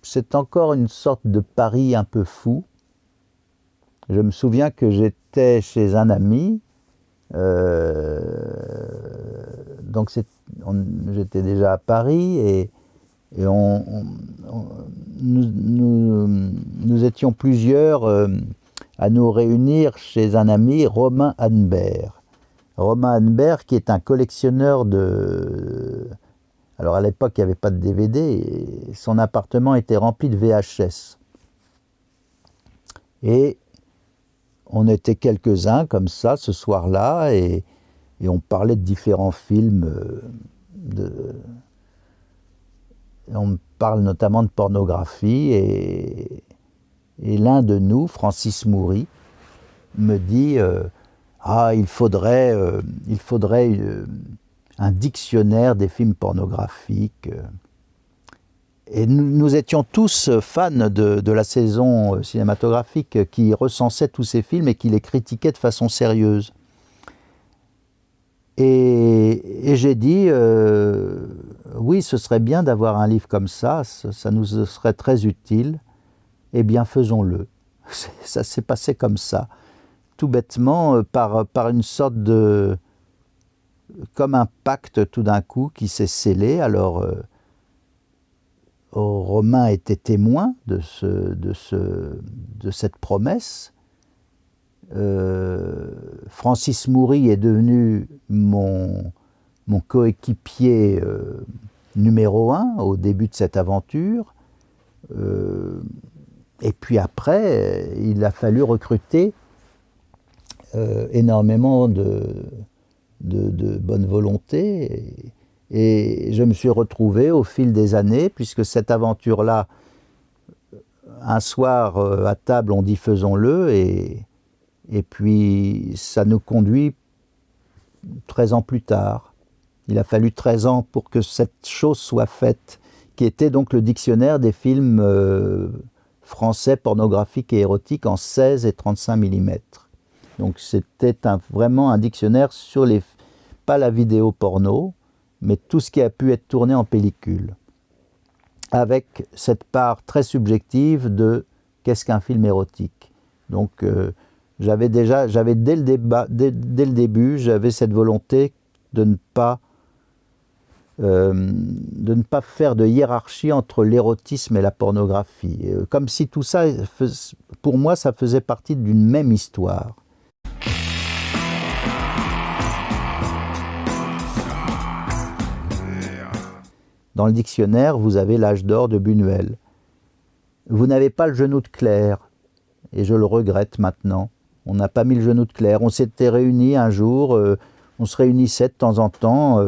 c'est encore une sorte de pari un peu fou. Je me souviens que j'étais chez un ami, donc j'étais déjà à Paris et nous étions plusieurs à nous réunir chez un ami, Romain Anbert. Romain Anbert qui est un collectionneur de... Alors à l'époque il n'y avait pas de DVD, et son appartement était rempli de VHS. Et on était quelques-uns comme ça ce soir-là et on parlait de différents films. On parle notamment de pornographie et l'un de nous, Francis Moury, me dit il faudrait un dictionnaire des films pornographiques. Et nous étions tous fans de la saison cinématographique qui recensait tous ces films et qui les critiquait de façon sérieuse. Et j'ai dit, oui, ce serait bien d'avoir un livre comme ça nous serait très utile. Eh bien, faisons-le. Ça s'est passé comme ça, tout bêtement, par une sorte de... comme un pacte tout d'un coup qui s'est scellé. Alors, Romain était témoin de cette promesse. Francis Moury est devenu mon coéquipier numéro 1 au début de cette aventure. Et puis après, il a fallu recruter énormément de bonne volonté. Et je me suis retrouvé au fil des années, puisque cette aventure-là, un soir à table, on dit faisons-le, et puis ça nous conduit 13 ans plus tard. Il a fallu 13 ans pour que cette chose soit faite, qui était donc le dictionnaire des films français pornographiques et érotiques en 16 et 35 mm. Donc c'était vraiment un dictionnaire sur pas la vidéo porno, mais tout ce qui a pu être tourné en pellicule, avec cette part très subjective de qu'est-ce qu'un film érotique. Donc j'avais dès le début, j'avais cette volonté de ne pas faire de hiérarchie entre l'érotisme et la pornographie. Comme si tout ça, pour moi, ça faisait partie d'une même histoire. Dans le dictionnaire, vous avez l'âge d'or de Buñuel. Vous n'avez pas le genou de Claire, et je le regrette maintenant. On n'a pas mis le genou de Claire. On s'était réunis un jour, on se réunissait de temps en temps,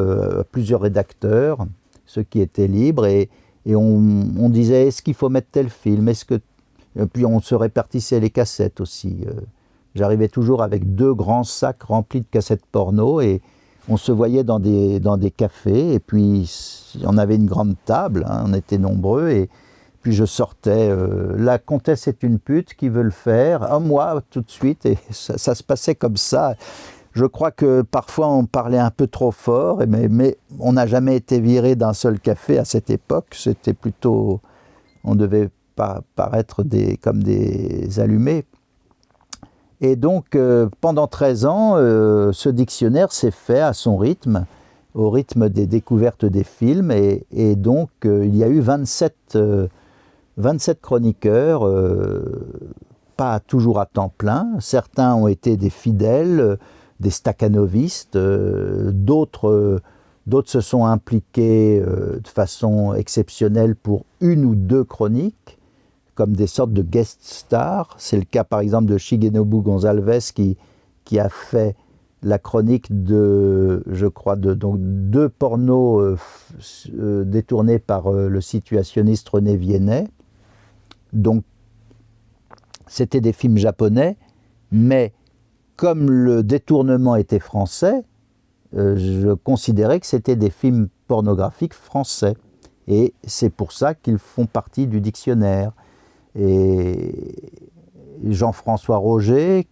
plusieurs rédacteurs, ceux qui étaient libres, et on disait est-ce qu'il faut mettre tel film, et puis on se répartissait les cassettes aussi. J'arrivais toujours avec 2 grands sacs remplis de cassettes porno, et on se voyait dans des cafés, et puis on avait une grande table, hein, on était nombreux, et puis je sortais, la comtesse est une pute, qui veut le faire? Ah, moi, tout de suite, et ça se passait comme ça. Je crois que parfois on parlait un peu trop fort, mais on n'a jamais été viré d'un seul café à cette époque, c'était plutôt, on devait pas paraître comme des allumés. Et donc, pendant 13 ans, ce dictionnaire s'est fait à son rythme, au rythme des découvertes des films, et donc il y a eu 27 chroniqueurs, pas toujours à temps plein. Certains ont été des fidèles, des stakhanovistes, d'autres se sont impliqués de façon exceptionnelle pour 1 ou 2 chroniques, comme des sortes de guest stars. C'est le cas par exemple de Shigenobu Gonzalez qui a fait la chronique de, je crois, donc 2 pornos détournés par le situationniste René Viennet. Donc c'était des films japonais, mais comme le détournement était français, je considérais que c'était des films pornographiques français. Et c'est pour ça qu'ils font partie du dictionnaire. Et Jean-François Roger,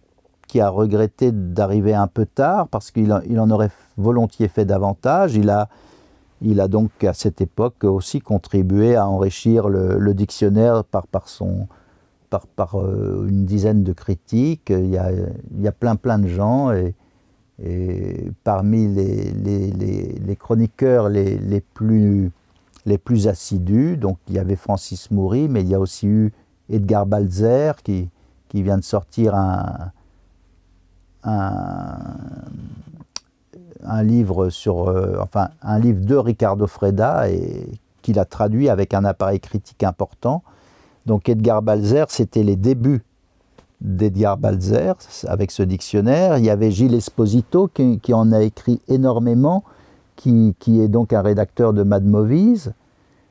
qui a regretté d'arriver un peu tard, parce qu'il en aurait volontiers fait davantage, il a Il a donc à cette époque aussi contribué à enrichir le dictionnaire par une dizaine de critiques. Il y a plein de gens et parmi les chroniqueurs les plus assidus, donc il y avait Francis Moury, mais il y a aussi eu Edgar Balzer qui vient de sortir un livre un livre de Ricardo Freda et qu'il a traduit avec un appareil critique important. Donc Edgar Balzer, c'était les débuts d'Edgar Balzer avec ce dictionnaire. Il y avait Gilles Esposito qui en a écrit énormément, qui est donc un rédacteur de Mad Movies.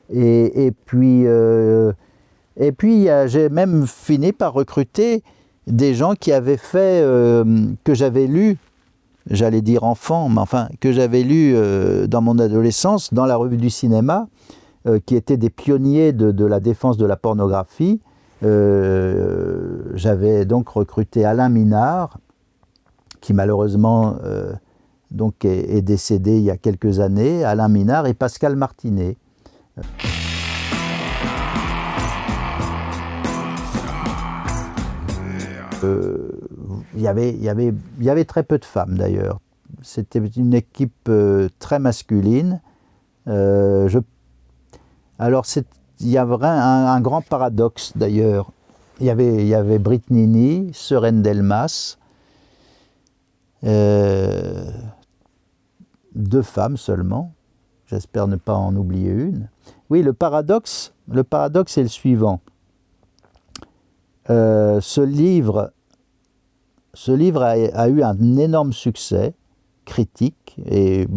Et puis j'ai même fini par recruter des gens qui avaient fait, que j'avais lu, j'allais dire enfant, mais enfin, que j'avais lu dans mon adolescence, dans la revue du cinéma, qui étaient des pionniers de la défense de la pornographie. J'avais donc recruté Alain Minard, qui malheureusement donc est décédé il y a quelques années, Alain Minard et Pascal Martinet. Il y avait très peu de femmes d'ailleurs. C'était une équipe très masculine. Alors il y avait un grand paradoxe d'ailleurs. Il y avait Britt Nini, Seren Delmas, 2 femmes seulement. J'espère ne pas en oublier une. Oui, le paradoxe est le suivant. Ce livre a eu un énorme succès critique et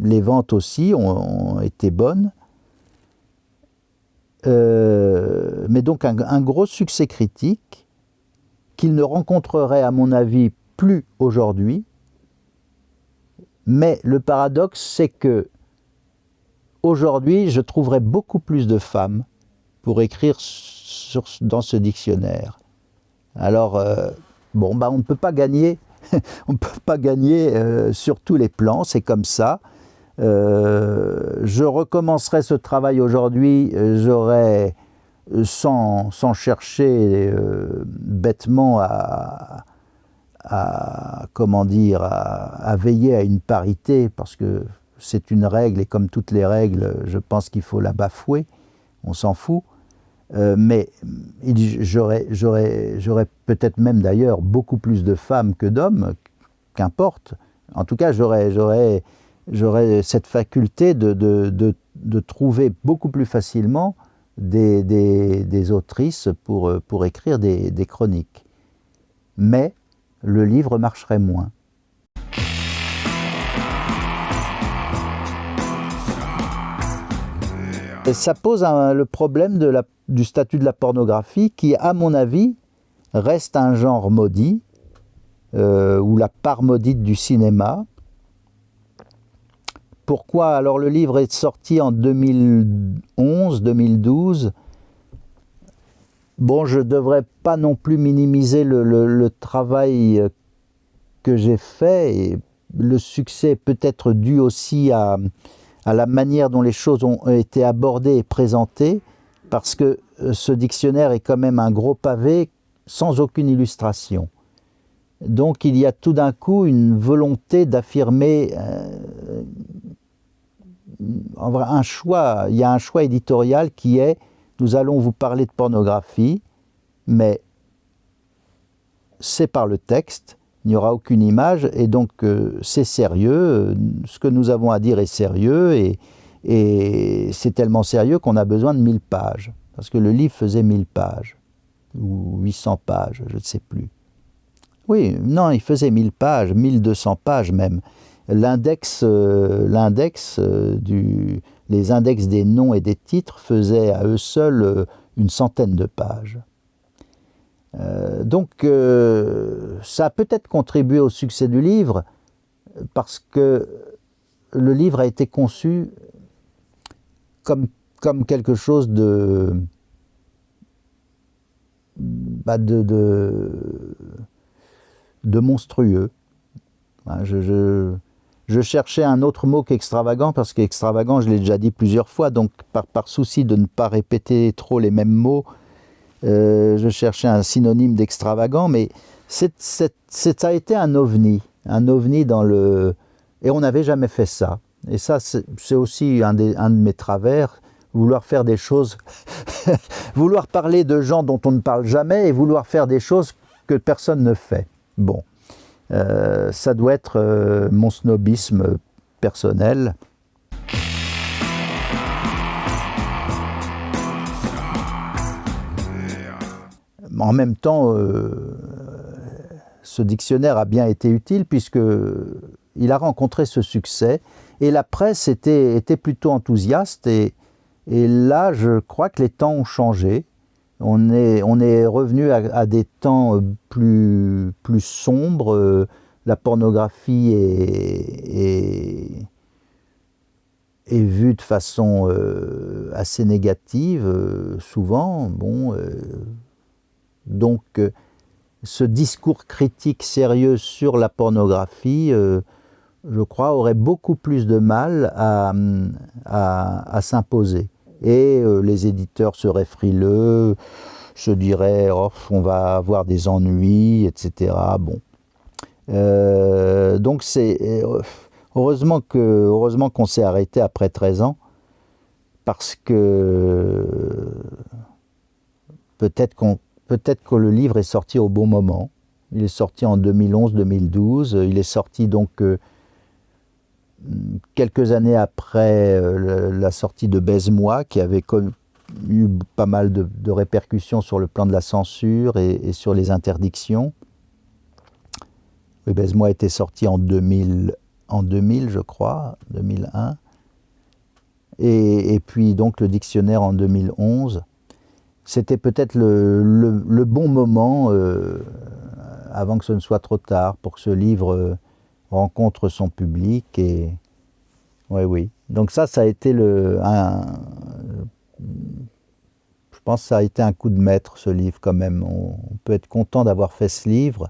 les ventes aussi ont été bonnes. Mais donc un gros succès critique qu'il ne rencontrerait à mon avis plus aujourd'hui. Mais le paradoxe, c'est que aujourd'hui, je trouverais beaucoup plus de femmes pour écrire dans ce dictionnaire. Alors, on ne peut pas gagner, on ne peut pas gagner sur tous les plans, c'est comme ça. Je recommencerai ce travail aujourd'hui, j'aurais, sans chercher bêtement à veiller à une parité, parce que c'est une règle, et comme toutes les règles, je pense qu'il faut la bafouer, on s'en fout. Mais j'aurais peut-être même d'ailleurs beaucoup plus de femmes que d'hommes, qu'importe. En tout cas, j'aurais cette faculté de trouver beaucoup plus facilement des autrices pour écrire des chroniques. Mais le livre marcherait moins. Et ça pose le problème du statut de la pornographie qui, à mon avis, reste un genre maudit, ou la part maudite du cinéma. Pourquoi? Alors le livre est sorti en 2011-2012. Bon, je ne devrais pas non plus minimiser le travail que j'ai fait. Et le succès est peut-être dû aussi à la manière dont les choses ont été abordées et présentées, parce que ce dictionnaire est quand même un gros pavé sans aucune illustration. Donc il y a tout d'un coup une volonté d'affirmer un choix. Il y a un choix éditorial qui est: nous allons vous parler de pornographie, mais c'est par le texte, il n'y aura aucune image, et donc c'est sérieux, ce que nous avons à dire est sérieux, et c'est tellement sérieux qu'on a besoin de 1000 pages, parce que le livre faisait 1000 pages, ou 800 pages, je ne sais plus. Oui, non, il faisait 1000 pages, 1200 pages même. Les index des noms et des titres faisaient à eux seuls une centaine de pages. Donc ça a peut-être contribué au succès du livre, parce que le livre a été conçu comme quelque chose de monstrueux. Je cherchais un autre mot qu'extravagant, parce qu'extravagant, je l'ai déjà dit plusieurs fois, donc par souci de ne pas répéter trop les mêmes mots, je cherchais un synonyme d'extravagant, mais ça a été un ovni dans le... Et on n'avait jamais fait ça. Et ça, c'est aussi un de mes travers, vouloir faire des choses, vouloir parler de gens dont on ne parle jamais et vouloir faire des choses que personne ne fait. Bon, ça doit être mon snobisme personnel. En même temps, ce dictionnaire a bien été utile puisqu'il a rencontré ce succès et la presse était plutôt enthousiaste et là, je crois que les temps ont changé. On est revenu à des temps plus sombres. La pornographie est vue de façon assez négative, souvent. Bon, donc, ce discours critique sérieux sur la pornographie, je crois, aurait beaucoup plus de mal à s'imposer. Et les éditeurs seraient frileux, se diraient oh, on va avoir des ennuis, etc. Bon. Donc c'est heureusement qu'on s'est arrêté après 13 ans, parce que peut-être que le livre est sorti au bon moment. Il est sorti en 2011-2012. Il est sorti donc quelques années après la sortie de Baise-moi, qui avait eu pas mal de répercussions sur le plan de la censure et sur les interdictions. Oui, Baise-moi était sorti en 2000, je crois, 2001. Et puis donc le dictionnaire en 2011. C'était peut-être le bon moment, avant que ce ne soit trop tard, pour que ce livre rencontre son public. Et oui. Donc ça a été je pense que ça a été un coup de maître, ce livre, quand même. On peut être content d'avoir fait ce livre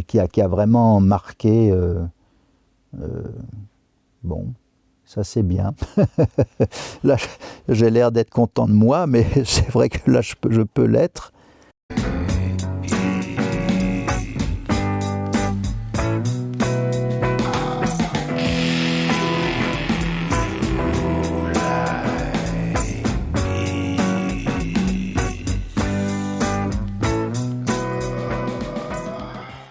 qui a vraiment marqué. Bon. Ça, c'est bien. Là, j'ai l'air d'être content de moi, mais c'est vrai que là, je peux l'être.